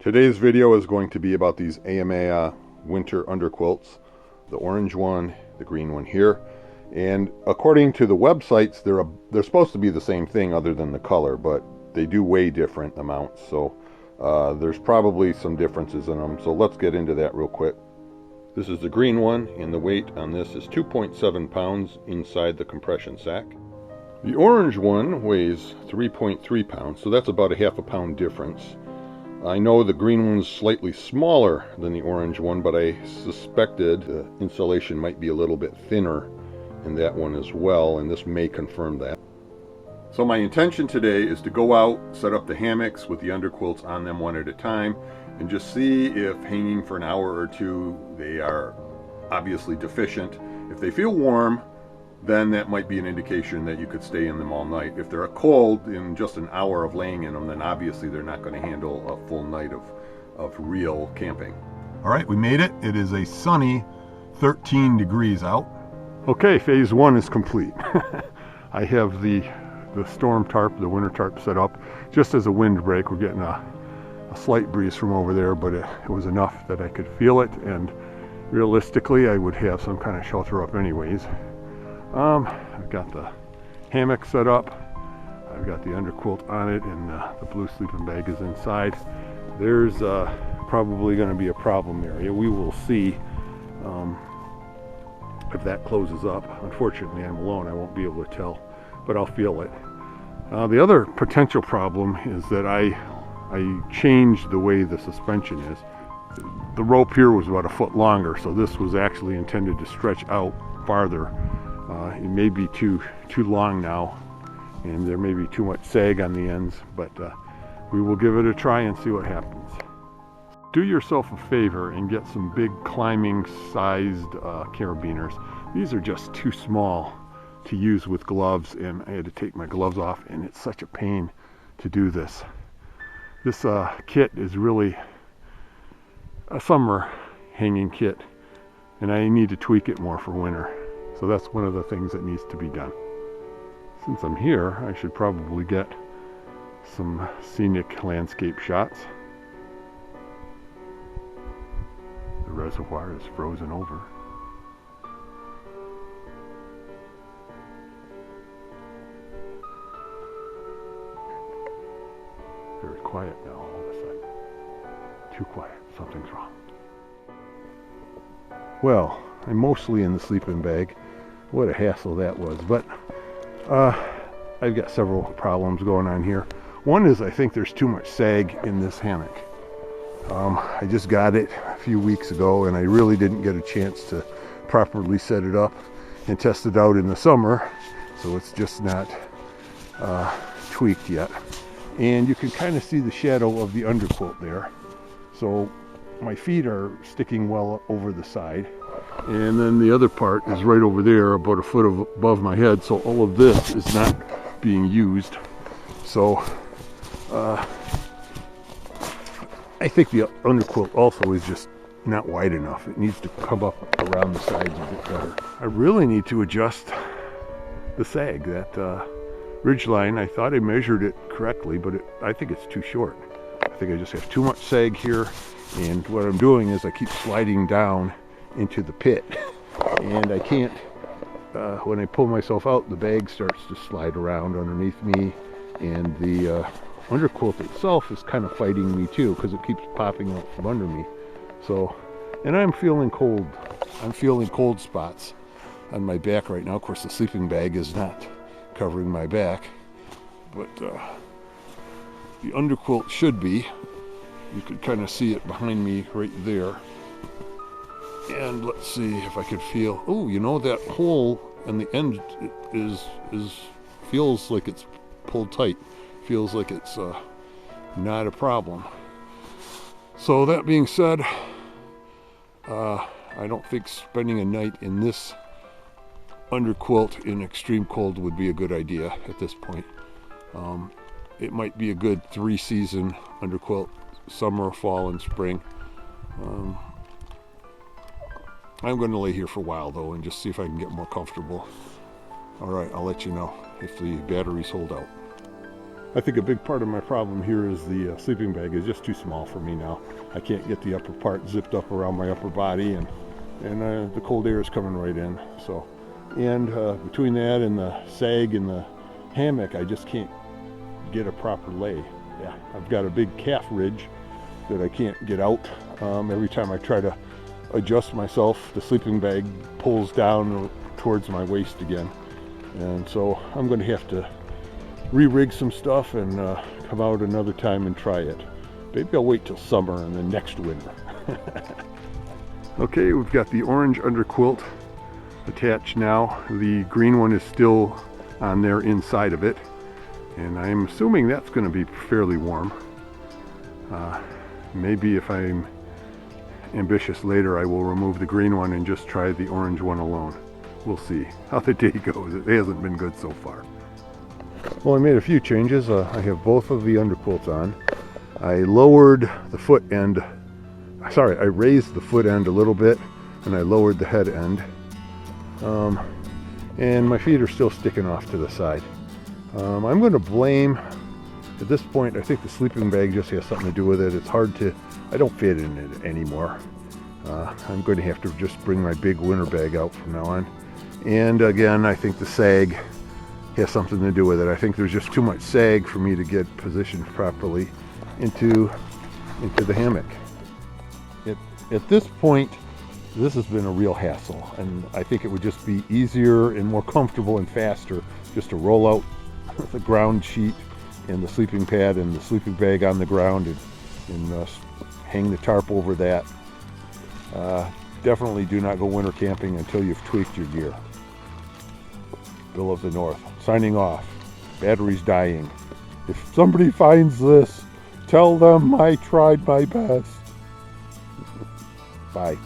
Today's video is going to be about these Ayamaya winter underquilts, the orange one, the green one here. And according to the websites, they're supposed to be the same thing other than the color, but they do weigh different amounts. So there's probably some differences in them. So let's get into that real quick. This is the green one, and the weight on this is 2.7 pounds inside the compression sack. The orange one weighs 3.3 pounds, so that's about a half a pound difference. I know the green one's slightly smaller than the orange one, but I suspected the insulation might be a little bit thinner in that one as well, and this may confirm that. So my intention today is to go out, set up the hammocks with the underquilts on them one at a time, and just see if hanging for an hour or two they are obviously deficient. If they feel warm, then that might be an indication that you could stay in them all night. If they're cold in just an hour of laying in them, then obviously they're not going to handle a full night of real camping. All right, we made it. It is a sunny 13 degrees out. Okay, phase one is complete. I have the storm tarp, the winter tarp set up just as a windbreak. We're getting a slight breeze from over there, but it was enough that I could feel it, and realistically I would have some kind of shelter up anyways. I've got the hammock set up, I've got the underquilt on it, and the blue sleeping bag is inside. There's probably going to be a problem area. We will see if that closes up. Unfortunately, I'm alone, I won't be able to tell, but I'll feel it. The other potential problem is that I changed the way the suspension is. The rope here was about a foot longer, so this was actually intended to stretch out farther. It may be too long now, and there may be too much sag on the ends, but we will give it a try and see what happens. Do yourself a favor and get some big climbing sized carabiners. These are just too small to use with gloves, and I had to take my gloves off, and it's such a pain to do this. This kit is really a summer hanging kit, and I need to tweak it more for winter. So that's one of the things that needs to be done. Since I'm here, I should probably get some scenic landscape shots. The reservoir is frozen over. Very quiet now all of a sudden. Too quiet, something's wrong. Well, I'm mostly in the sleeping bag. What a hassle that was, but I've got several problems going on here. One is I think there's too much sag in this hammock. I just got it a few weeks ago, and I really didn't get a chance to properly set it up and test it out in the summer, so it's just not tweaked yet. And you can kind of see the shadow of the underquilt there. So my feet are sticking well over the side, and then the other part is right over there about a foot above my head, so all of this is not being used. So I think the underquilt also is just not wide enough. It needs to come up around the sides a bit better. I really need to adjust the sag. That ridgeline, I thought I measured it correctly, but I think it's too short. I think I just have too much sag here, and what I'm doing is I keep sliding down into the pit, and I can't, when I pull myself out, the bag starts to slide around underneath me, and the underquilt itself is kind of fighting me too, because it keeps popping out from under me. So, and I'm feeling cold. I'm feeling cold spots on my back right now. Of course, the sleeping bag is not covering my back, but the underquilt should be. You could kind of see it behind me right there. And let's see if I could feel, oh, you know, that hole in the end feels like it's pulled tight. Feels like it's not a problem. So that being said, I don't think spending a night in this underquilt in extreme cold would be a good idea at this point. It might be a good 3-season underquilt, summer, fall, and spring. I'm going to lay here for a while though and just see if I can get more comfortable. Alright, I'll let you know if the batteries hold out. I think a big part of my problem here is the sleeping bag is just too small for me now. I can't get the upper part zipped up around my upper body, and the cold air is coming right in. So, and between that and the sag and the hammock, I just can't get a proper lay. Yeah, I've got a big calf ridge that I can't get out. Every time I try to adjust myself, the sleeping bag pulls down towards my waist again. And so I'm going to have to re-rig some stuff and come out another time and try it. Maybe I'll wait till summer and then next winter. Okay, we've got the orange under quilt attached now. The green one is still on there inside of it, and I'm assuming that's going to be fairly warm. Maybe if I'm ambitious later, I will remove the green one and just try the orange one alone. We'll see how the day goes. It hasn't been good so far. Well, I made a few changes. I have both of the underquilts on. I lowered the foot end, sorry, I raised the foot end a little bit, and I lowered the head end. And my feet are still sticking off to the side. I'm going to blame, at this point, I think the sleeping bag just has something to do with it. It's hard to, I don't fit in it anymore. I'm going to have to just bring my big winter bag out from now on. And again, I think the sag has something to do with it. I think there's just too much sag for me to get positioned properly into the hammock. At this point, this has been a real hassle, and I think it would just be easier and more comfortable and faster just to roll out the ground sheet and the sleeping pad and the sleeping bag on the ground and hang the tarp over that. Definitely do not go winter camping until you've tweaked your gear. Bill of the North, signing off. Battery's dying. If somebody finds this, tell them I tried my best. Bye.